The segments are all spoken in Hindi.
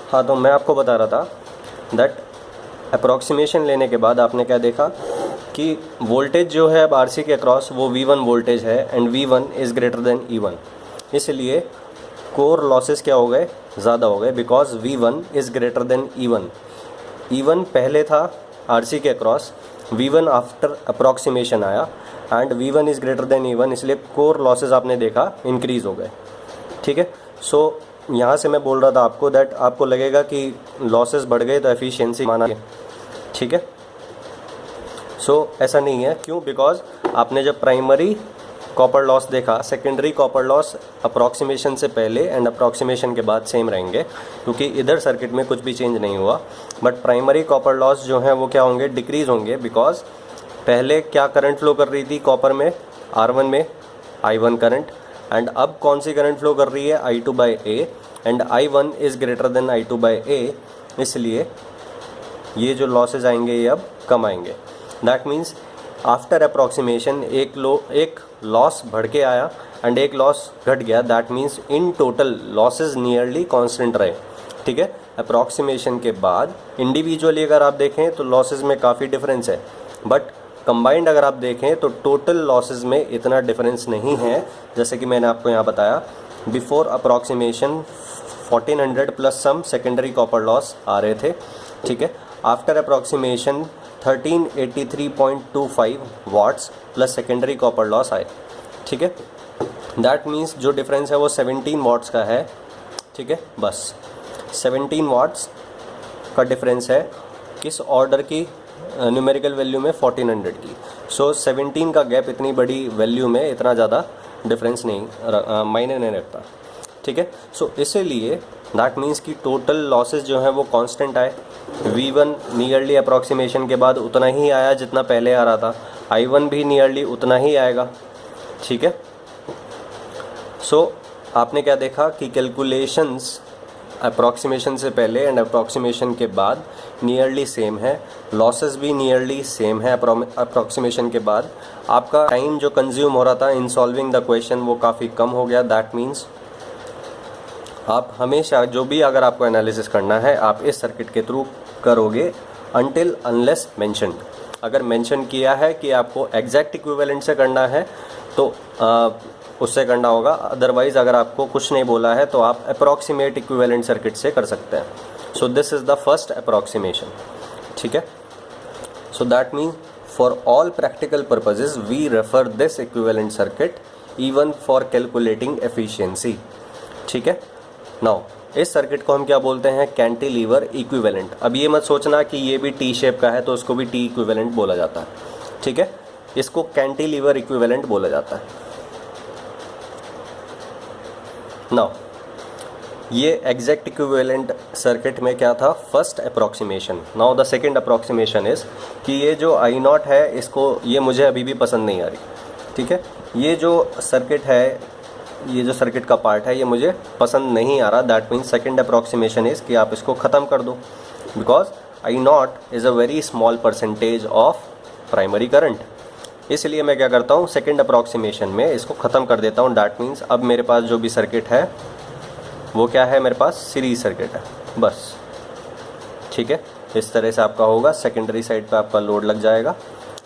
हाँ, तो मैं आपको बता रहा था दैट अप्रॉक्सीमेशन लेने के बाद आपने क्या देखा कि वोल्टेज जो है अब आरसी के अक्रॉस वो V1 वोल्टेज है and V1 is greater than E1, इसलिए कोर लॉसेस क्या हो गए, ज़्यादा हो गए, because V1 is greater than E1। E1 पहले था आरसी के अक्रॉस, V1 आफ्टर अप्रॉक्सीमेशन आया and V1 is greater than E1, इसलिए कोर लॉसेस आपने देखा इंक्रीज़ हो गए। ठीक है, सो यहाँ से मैं बोल रहा था आपको दैट आपको लगेगा कि लॉसेस बढ़ गए तो एफिशिएंसी माना है। ठीक है, सो ऐसा नहीं है। क्यों? बिकॉज आपने जब प्राइमरी कॉपर लॉस देखा, सेकेंडरी कॉपर लॉस अप्रॉक्सीमेशन से पहले एंड अप्रॉक्सीमेशन के बाद सेम रहेंगे, क्योंकि इधर सर्किट में कुछ भी चेंज नहीं हुआ। बट प्राइमरी कॉपर लॉस जो है वो क्या होंगे, डिक्रीज़ होंगे, बिकॉज पहले क्या करंट फ्लो कर रही थी कॉपर में, R1 में I1 करंट, एंड अब कौन सी करंट फ्लो कर रही है, I2/A, and I1 is greater than I2/A, इसलिए ये जो लॉसेज आएंगे ये अब कम आएंगे। दैट मीन्स आफ्टर अप्रॉक्सीमेशन एक लॉस बढ़ के आया एंड एक लॉस घट गया। That means in total losses nearly constant रहे। ठीक है, अप्रॉक्सीमेशन के बाद इंडिविजुअली अगर आप देखें तो लॉसेज में काफ़ी डिफरेंस है, बट कंबाइंड अगर आप देखें तो टोटल लॉसेज में इतना डिफरेंस नहीं है। जैसे कि मैंने आपको यहाँ बताया, before approximation 1400 plus some secondary copper loss आ रहे थे। ठीक है, after approximation 1383.25 watts plus secondary copper loss आए। ठीक है, दैट मीन्स जो डिफरेंस है वो 17 वाट्स का है। ठीक है, बस 17 वाट्स का डिफरेंस है किस ऑर्डर की, न्यूमेरिकल वैल्यू में 1400 की। सो 17 का गैप इतनी बड़ी वैल्यू में इतना ज़्यादा डिफरेंस नहीं मायने नहीं रखता। ठीक है, सो इसीलिए दैट मीन्स कि टोटल लॉसेस जो है वो कांस्टेंट आए। V1 नियरली अप्रॉक्सीमेशन के बाद उतना ही आया जितना पहले आ रहा था, I1 भी नियरली उतना ही आएगा। ठीक है, सो आपने क्या देखा कि कैलकुलेशंस अप्रॉक्सीमेशन से पहले एंड अप्रॉक्सीमेशन के बाद नियरली सेम है, लॉसेस भी नियरली सेम है। अप्रॉक्सीमेशन के बाद आपका टाइम जो कंज्यूम हो रहा था इन सॉल्विंग द क्वेश्चन वो काफ़ी कम हो गया। दैट मीन्स आप हमेशा जो भी अगर आपको एनालिसिस करना है आप इस सर्किट के थ्रू करोगे अनटिल अनलेस मेंशन्ड। अगर मेंशन किया है कि आपको एग्जैक्ट इक्विवेलेंट से करना है तो उससे करना होगा, अदरवाइज़ अगर आपको कुछ नहीं बोला है तो आप अप्रॉक्सीमेट इक्विवेलेंट सर्किट से कर सकते हैं। So this is the first approximation. ठीक है, so that means for all practical purposes we refer this equivalent circuit even for calculating efficiency. ठीक है, नाउ इस सर्किट को हम क्या बोलते हैं, कैंटिलीवर इक्विवेलेंट। अब ये मत सोचना कि ये भी टी शेप का है तो उसको भी टी इक्विवेलेंट बोला जाता है। ठीक है, इसको कैंटिलीवर इक्विवेलेंट बोला जाता है। नाउ ये एग्जैक्ट इक्विवेलेंट सर्किट में क्या था, first approximation. Now the second approximation is कि ये जो I0 है इसको, ये मुझे अभी भी पसंद नहीं आ रही। ठीक है, ये जो सर्किट है, ये जो सर्किट का पार्ट है ये मुझे पसंद नहीं आ रहा। That means second approximation is कि आप इसको ख़त्म कर दो, because I0 is a very small percentage of primary current. इसलिए मैं क्या करता हूँ, सेकंड अप्रॉक्सीमेशन में इसको ख़त्म कर देता हूँ। दैट मीन्स अब मेरे पास जो भी सर्किट है वो क्या है, मेरे पास सीरीज सर्किट है बस। ठीक है, इस तरह से आपका होगा, सेकेंडरी साइड पे आपका लोड लग जाएगा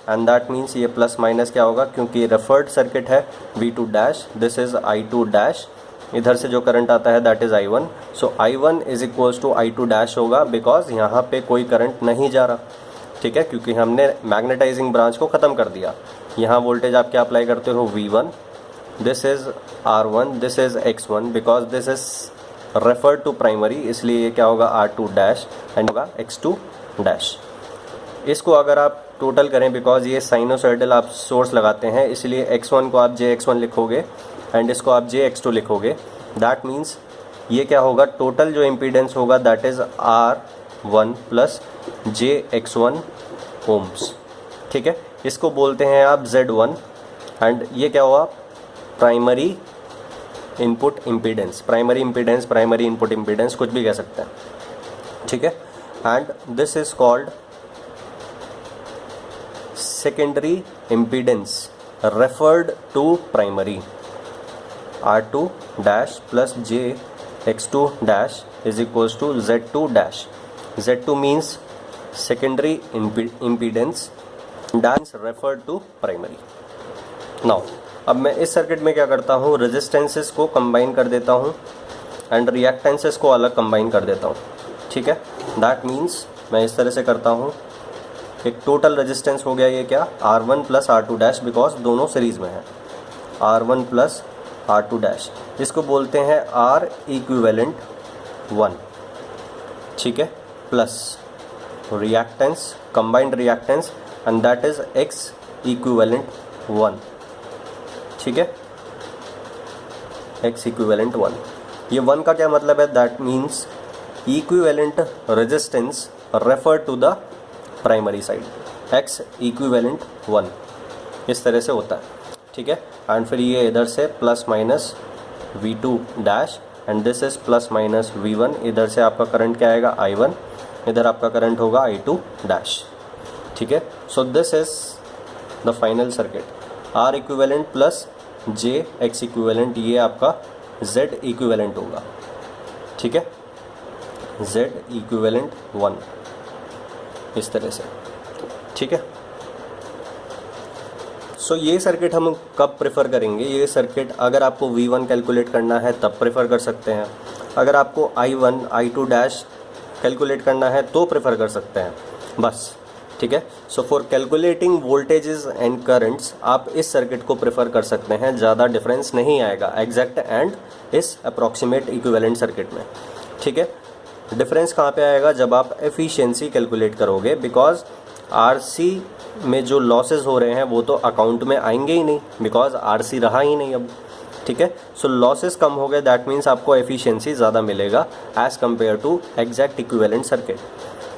एंड दैट मीन्स ये प्लस माइनस क्या होगा, क्योंकि रेफर्ड सर्किट है V2 dash, this is I2 dash, इधर से जो करंट आता है that is I1। So I1 is equals to I2 dash होगा, बिकॉज यहाँ पे कोई करंट नहीं जा रहा। ठीक है, क्योंकि हमने मैग्नेटाइजिंग ब्रांच को ख़त्म कर दिया। यहाँ वोल्टेज आप क्या अप्लाई करते हो, V1, this is R1, this is X1, because this is refer to primary, इसलिए ये क्या होगा R2 डैश एंड होगा X2 डैश। इसको अगर आप टोटल करें, बिकॉज ये साइनोसॉइडल आप सोर्स लगाते हैं, इसलिए X1 को आप JX1 लिखोगे एंड इसको आप JX2 लिखोगे। दैट मीन्स ये क्या होगा, टोटल जो इम्पीडेंस होगा that is R1 plus JX1 ohms. ठीक है, इसको बोलते हैं आप Z1 एंड ये क्या हुआ, primary input impedance, primary impedance, primary input impedance, कुछ भी कह सकते हैं। ठीक है, and this is called secondary impedance referred to primary. R2 dash plus JX2 dash is equals to Z2 dash. Z2 means secondary impedance, dash refer to primary. Now अब मैं इस सर्किट में क्या करता हूँ, रेजिस्टेंसेस को कंबाइन कर देता हूँ एंड रिएक्टेंसेस को अलग कंबाइन कर देता हूँ। ठीक है, दैट मीन्स मैं इस तरह से करता हूँ, एक टोटल रेजिस्टेंस हो गया ये क्या, R1 plus R2 dash, because दोनों सीरीज़ में है, R1 प्लस R2 डैश, इसको बोलते हैं R इक्विवेलेंट 1। ठीक है, plus reactance, combined reactance, and that is X equivalent 1। ठीक है, X इक्विवेलेंट 1। ये 1 का क्या मतलब है, that means equivalent resistance refer to the primary side, X equivalent 1 इस तरह से होता है। ठीक है, एंड फिर ये इधर से plus minus V2 dash and this is plus minus V1, इधर से आपका करंट क्या आएगा I1, इधर आपका करंट होगा I2 डैश। ठीक है, so this is the final circuit, R equivalent plus J X equivalent, ये आपका Z इक्विवेलेंट होगा। ठीक है, Z इक्विवेलेंट 1 इस तरह से। ठीक है, सो ये सर्किट हम कब प्रेफर करेंगे, ये सर्किट अगर आपको V1 कैलकुलेट करना है तब प्रेफर कर सकते हैं, अगर आपको I1 I2 डैश कैलकुलेट करना है तो प्रेफर कर सकते हैं बस। ठीक है, so for calculating voltages and currents आप इस सर्किट को प्रेफर कर सकते हैं, ज़्यादा डिफरेंस नहीं आएगा एग्जैक्ट एंड इस अप्रॉक्सीमेट इक्विवेलेंट सर्किट में। ठीक है, डिफरेंस कहाँ पे आएगा, जब आप एफिशिएंसी कैलकुलेट करोगे, बिकॉज RC में जो लॉसेस हो रहे हैं वो तो अकाउंट में आएंगे ही नहीं, बिकॉज RC रहा ही नहीं अब। ठीक है, सो लॉसेस कम हो गए, दैट मीन्स आपको एफिशिएंसी ज़्यादा मिलेगा as compare to exact equivalent circuit.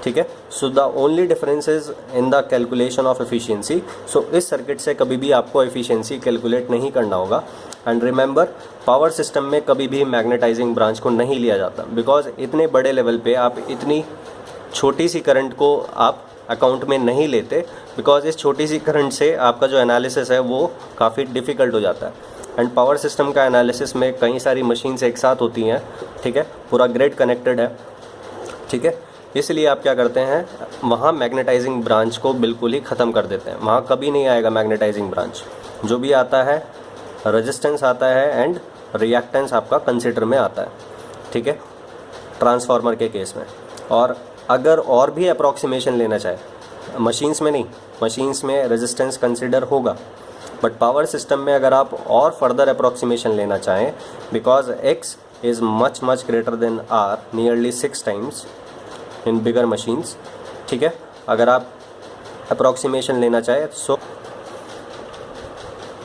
ठीक है, so the only difference is in the calculation of efficiency. So इस सर्किट से कभी भी आपको एफिशिएंसी कैलकुलेट नहीं करना होगा। एंड रिमेंबर, पावर सिस्टम में कभी भी मैग्नेटाइजिंग ब्रांच को नहीं लिया जाता, बिकॉज इतने बड़े लेवल पे आप इतनी छोटी सी करंट को आप अकाउंट में नहीं लेते, बिकॉज इस छोटी सी करंट से आपका जो एनालिसिस है वो काफ़ी डिफ़िकल्ट हो जाता है। एंड पावर सिस्टम का एनालिसिस में कई सारी मशीन्स एक साथ होती हैं। ठीक है, पूरा ग्रिड कनेक्टेड है। ठीक है, इसलिए आप क्या करते हैं, वहाँ मैग्नेटाइजिंग ब्रांच को बिल्कुल ही ख़त्म कर देते हैं, वहाँ कभी नहीं आएगा मैग्नेटाइजिंग ब्रांच। जो भी आता है रेजिस्टेंस आता है एंड रिएक्टेंस आपका कंसिडर में आता है। ठीक है, ट्रांसफार्मर के केस में। और अगर और भी अप्रॉक्सीमेशन लेना चाहे, मशीन्स में नहीं, मशीन्स में रेजिस्टेंस कंसिडर होगा, बट पावर सिस्टम में अगर आप और फर्दर अप्रॉक्सीमेशन लेना चाहें, because X is much greater than R, nearly 6 times in bigger machines. ठीक है, अगर आप अप्रॉक्सीमेशन लेना चाहें। सो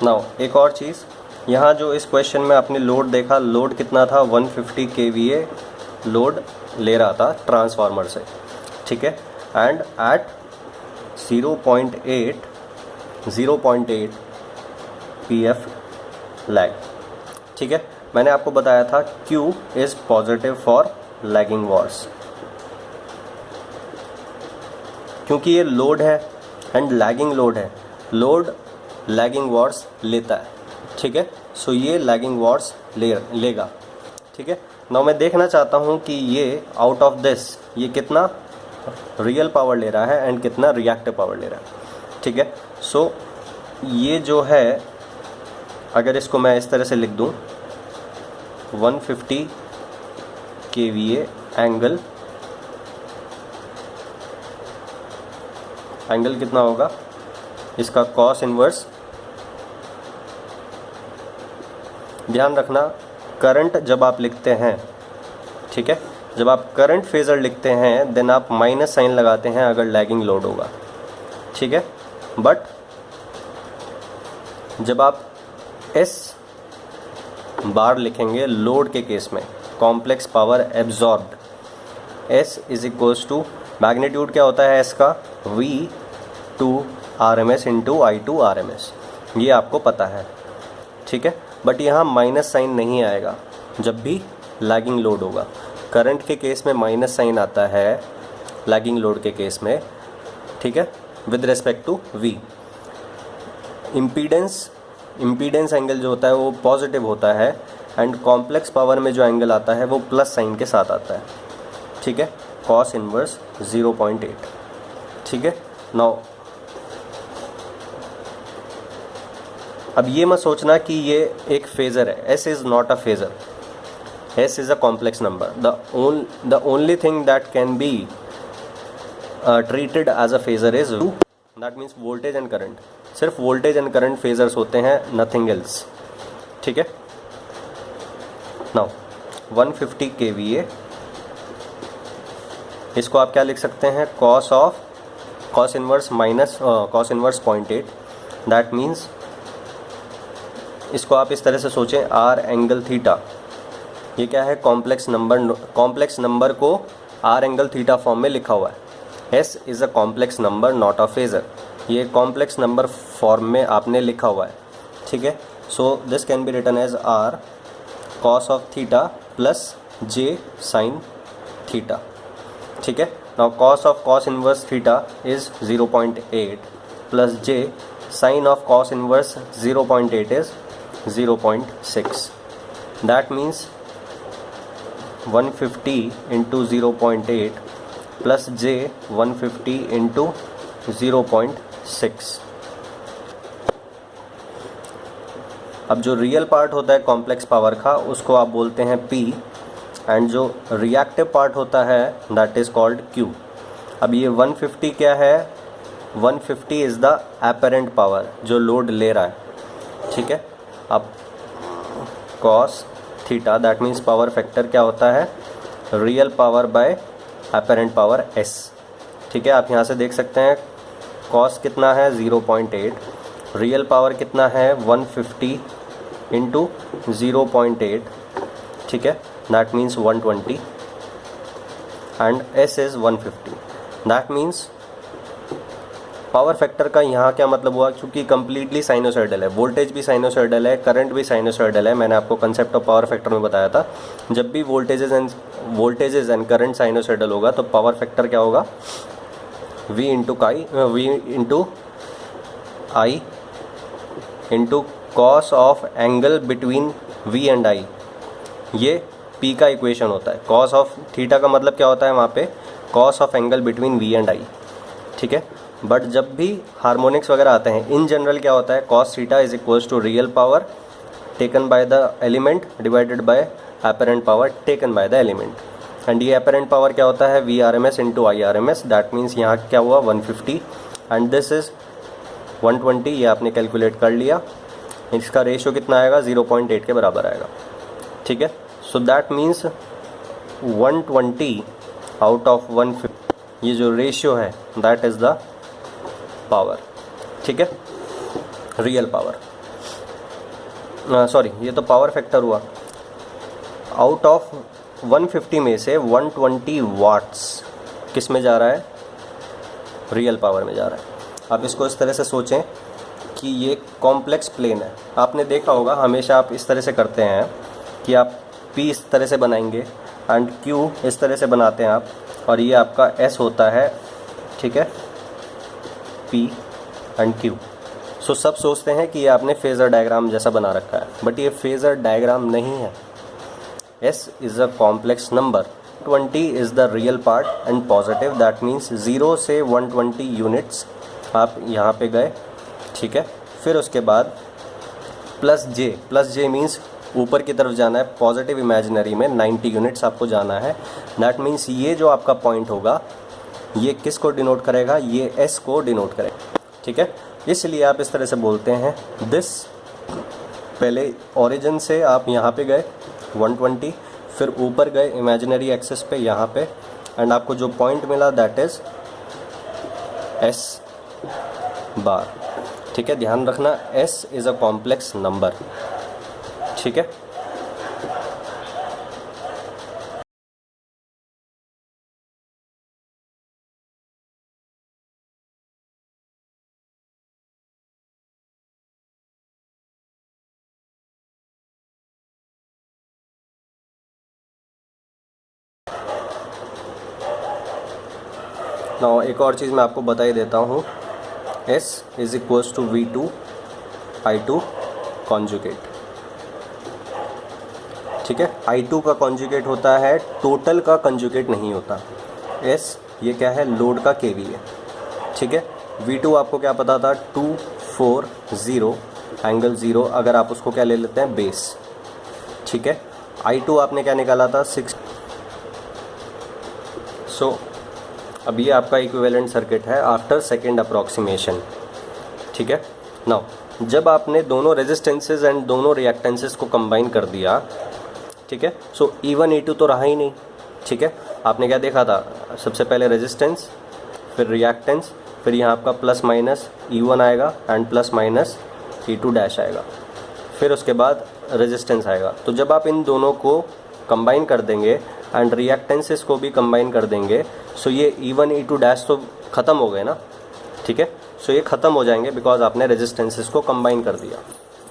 नाउ एक और चीज़, यहाँ जो इस क्वेश्चन में आपने लोड देखा, लोड कितना था, 150 kVA लोड ले रहा था ट्रांसफार्मर से। ठीक है, एंड एट 0.8 pf लैग। ठीक है, मैंने आपको बताया था Q is positive for lagging Wars, क्योंकि ये लोड है एंड लैगिंग लोड है, लोड लैगिंग वॉर्स लेता है। ठीक है, सो ये लैगिंग वॉर्स लेगा। ठीक है, नाउ मैं देखना चाहता हूँ कि ये आउट ऑफ दिस ये कितना रियल पावर ले रहा है एंड कितना रिएक्टिव पावर ले रहा है। ठीक है, सो ये जो है, अगर इसको मैं इस तरह से लिख दूँ, 150 kVA एंगल कितना होगा, इसका कॉस इन्वर्स। ध्यान रखना, करंट जब आप लिखते हैं, ठीक है, जब आप करंट फेजर लिखते हैं देन आप माइनस साइन लगाते हैं अगर लैगिंग लोड होगा। ठीक है, बट जब आप S बार लिखेंगे लोड के केस में, complex power absorbed, S is equals to magnitude क्या होता है S का, V2 RMS into I2 RMS, ये आपको पता है। ठीक है, बट यहाँ माइनस साइन नहीं आएगा जब भी लैगिंग लोड होगा। करंट के केस में माइनस साइन आता है लैगिंग लोड के केस में। ठीक है, with respect to V। Impedance angle जो होता है वो पॉजिटिव होता है एंड कॉम्प्लेक्स पावर में जो एंगल आता है वो प्लस साइन के साथ आता है, ठीक है, कॉस इनवर्स 0.8, ठीक है। नाउ अब ये मत सोचना कि ये एक फेज़र है, S is not a phasor, S is a complex number. The only thing that can be treated as a phasor is that means voltage and current. सिर्फ वोल्टेज एंड करंट फेज़र्स होते हैं, नथिंग एल्स, ठीक है। नाउ 150 kVA, इसको आप क्या लिख सकते हैं, cos inverse minus cos inverse 0.8, that means इसको आप इस तरह से सोचें, आर एंगल थीटा, ये क्या है, कॉम्प्लेक्स नंबर को आर एंगल थीटा फॉर्म में लिखा हुआ है। S is a complex number not a phasor, ये कॉम्प्लेक्स नंबर फॉर्म में आपने लिखा हुआ है, ठीक है। So this can be written as R cos of theta plus j sine theta, ठीक है। Now cos inverse theta is 0.8 plus j sine of cos inverse 0.8 is 0.6, that means 150 into 0.8 plus j 150 into 0.6। अब जो रियल पार्ट होता है कॉम्प्लेक्स पावर का उसको आप बोलते हैं P, एंड जो रिएक्टिव पार्ट होता है दैट इज़ कॉल्ड Q। अब ये 150 क्या है, 150 इज़ द एपरेंट पावर जो लोड ले रहा है, ठीक है। अब cos theta that means power factor क्या होता है, real power bye apparent power S, ठीक है। आप यहाँ से देख सकते हैं कॉस कितना है 0.8, रियल पावर कितना है 150 इंटू 0.8, ठीक है, that means 120 and S is 150, that means power factor का यहाँ क्या मतलब हुआ, क्योंकि कम्प्लीटली साइनोसॉइडल है, वोल्टेज भी साइनोसॉइडल है, करंट भी साइनोसॉइडल है। मैंने आपको कंसेप्ट ऑफ पावर फैक्टर में बताया था, जब भी वोल्टेजेस एंड करंट साइनोसॉइडल होगा तो पावर फैक्टर क्या होगा, V into I into cos of angle between V and I, ये P का इक्वेशन होता है। कॉस ऑफ थीटा का मतलब क्या होता है वहाँ पे, cos of angle between V and I, ठीक है। बट जब भी हार्मोनिक्स वगैरह आते हैं इन जनरल क्या होता है, cos theta is equals to real power taken by the element divided by apparent power taken by the element, and ये एपरेंट पावर क्या होता है, VRMS into IRMS, that means यहाँ क्या हुआ 150 एंड दिस इज़ 120, ये आपने कैलकुलेट कर लिया, इसका रेशियो कितना आएगा 0.8 के बराबर आएगा, ठीक है। So that means 120 out of 150, ये जो रेशियो है दैट इज़ द पावर, ठीक है, रियल पावर, सॉरी ये तो पावर फैक्टर हुआ। आउट ऑफ 150 में से 120 वाट्स किस में जा रहा है, रियल पावर में जा रहा है। आप इसको इस तरह से सोचें कि ये कॉम्प्लेक्स प्लेन है, आपने देखा होगा हमेशा आप इस तरह से करते हैं कि आप P इस तरह से बनाएंगे एंड Q इस तरह से बनाते हैं आप, और ये आपका S होता है, ठीक है, P एंड Q। सो सब सोचते हैं कि ये आपने फेज़र डायग्राम जैसा बना रखा है, बट ये फेज़र डायग्राम नहीं है। S is a complex number, 120 is the real part and positive, that means 0 से 120 यूनिट्स आप यहाँ पे गए, ठीक है। फिर उसके बाद प्लस जे मीन्स ऊपर की तरफ जाना है, पॉजिटिव इमेजिनरी में 90 यूनिट्स आपको जाना है, दैट मीन्स ये जो आपका पॉइंट होगा ये किस को डिनोट करेगा, ये S को डिनोट करेगा, ठीक है। इसलिए आप इस तरह से बोलते हैं दिस, पहले ओरिजिन से आप यहाँ पे गए 120, फिर ऊपर गए इमेजिनरी एक्सिस पे यहाँ पे, एंड आपको जो पॉइंट मिला दैट इज़ S बार, ठीक है। ध्यान रखना S is a complex number, ठीक है। नाउ एक और चीज़ मैं आपको बता ही देता हूँ, S is equals to V2 I2 conjugate, ठीक है। I2 का कॉन्जुगेट होता है, टोटल का कॉन्जुगेट नहीं होता। S ये क्या है, लोड का KV है, ठीक है। V2 आपको क्या पता था, 240 एंगल 0, अगर आप उसको क्या ले लेते हैं, बेस, ठीक है। I2 आपने क्या निकाला था, 6। सो अब ये आपका इक्विवेलेंट सर्किट है आफ्टर सेकेंड अप्रॉक्सीमेशन, ठीक है। नाउ जब आपने दोनों रेजिस्टेंसेज एंड दोनों रिएक्टेंसेस को कंबाइन कर दिया, ठीक है, सो E1 E2 तो रहा ही नहीं, ठीक है। आपने क्या देखा था, सबसे पहले रेजिस्टेंस, फिर रिएक्टेंस, फिर यहाँ आपका प्लस माइनस E1 आएगा and plus minus E2 dash आएगा, फिर उसके बाद रेजिस्टेंस आएगा। तो जब आप इन दोनों को कंबाइन कर देंगे एंड रिएक्टेंसेस को भी कंबाइन कर देंगे, सो ये E1 E2 डैश तो ख़त्म हो गए ना, ठीक है। सो ये ख़त्म हो जाएंगे बिकॉज आपने रेजिस्टेंसेस को कंबाइन कर दिया।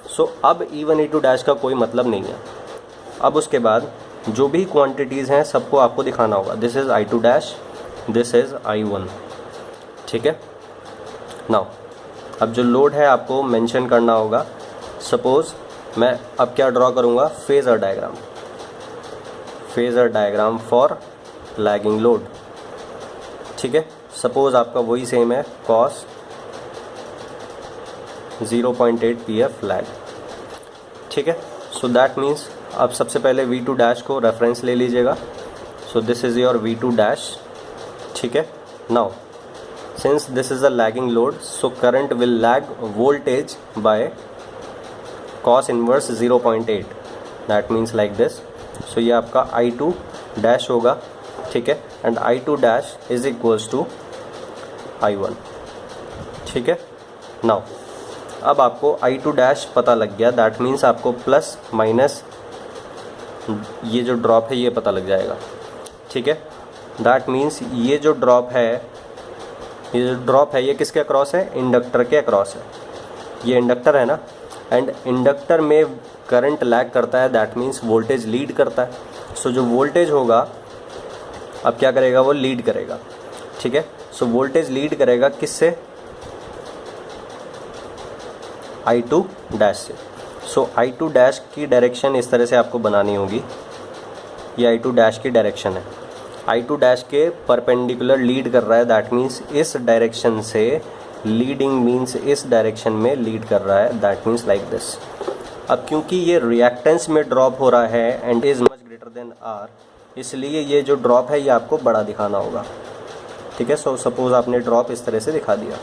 सो अब E1 E2 डैश का कोई मतलब नहीं है। अब उसके बाद जो भी क्वांटिटीज़ हैं सबको आपको दिखाना होगा, this is I2 dash, this is I1, ठीक है। नाउ अब जो लोड है आपको मेंशन करना होगा। सपोज़ मैं अब क्या ड्रॉ करूँगा, phasor diagram, phasor diagram for lagging load, ठीक है। सपोज़ आपका वही सेम है, कॉस 0.8 PF लैग, ठीक है। सो दैट मीन्स अब सबसे पहले V2 डैश को रेफरेंस ले लीजिएगा। So this is your V2 dash, ठीक है। Now since this is a lagging load, so current will lag voltage by cos inverse 0.8, that means like this. So ये आपका I2 डैश होगा, ठीक है, and I2 dash is equals to I1, ठीक है। नाउ अब आपको I2 डैश पता लग गया, दैट मीन्स आपको प्लस माइनस ये जो ड्रॉप है ये पता लग जाएगा, ठीक है। दैट मीन्स ये जो ड्रॉप है, ये जो ड्रॉप है ये किसके अक्रॉस है, इंडक्टर के अक्रॉस है। ये इंडक्टर है ना, एंड इंडक्टर में करंट लैग करता है, दैट मीन्स वोल्टेज लीड करता है। सो जो वोल्टेज होगा अब क्या करेगा, वो लीड करेगा, ठीक है। सो वोल्टेज लीड करेगा किससे, I2 डैश से। सो I2 डैश की डायरेक्शन इस तरह से आपको बनानी होगी, ये I2 डैश की डायरेक्शन है। I2 डैश के परपेंडिकुलर लीड कर रहा है, दैट मीन्स इस डायरेक्शन से, लीडिंग मीन्स इस डायरेक्शन में लीड कर रहा है, दैट मीन्स लाइक दिस। अब क्योंकि ये रिएक्टेंस में ड्रॉप हो रहा है and is much greater than R, इसलिए ये जो ड्रॉप है ये आपको बड़ा दिखाना होगा, ठीक है। सो सपोज़ आपने ड्रॉप इस तरह से दिखा दिया,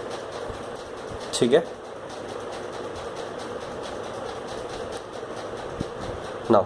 ठीक है। नाउ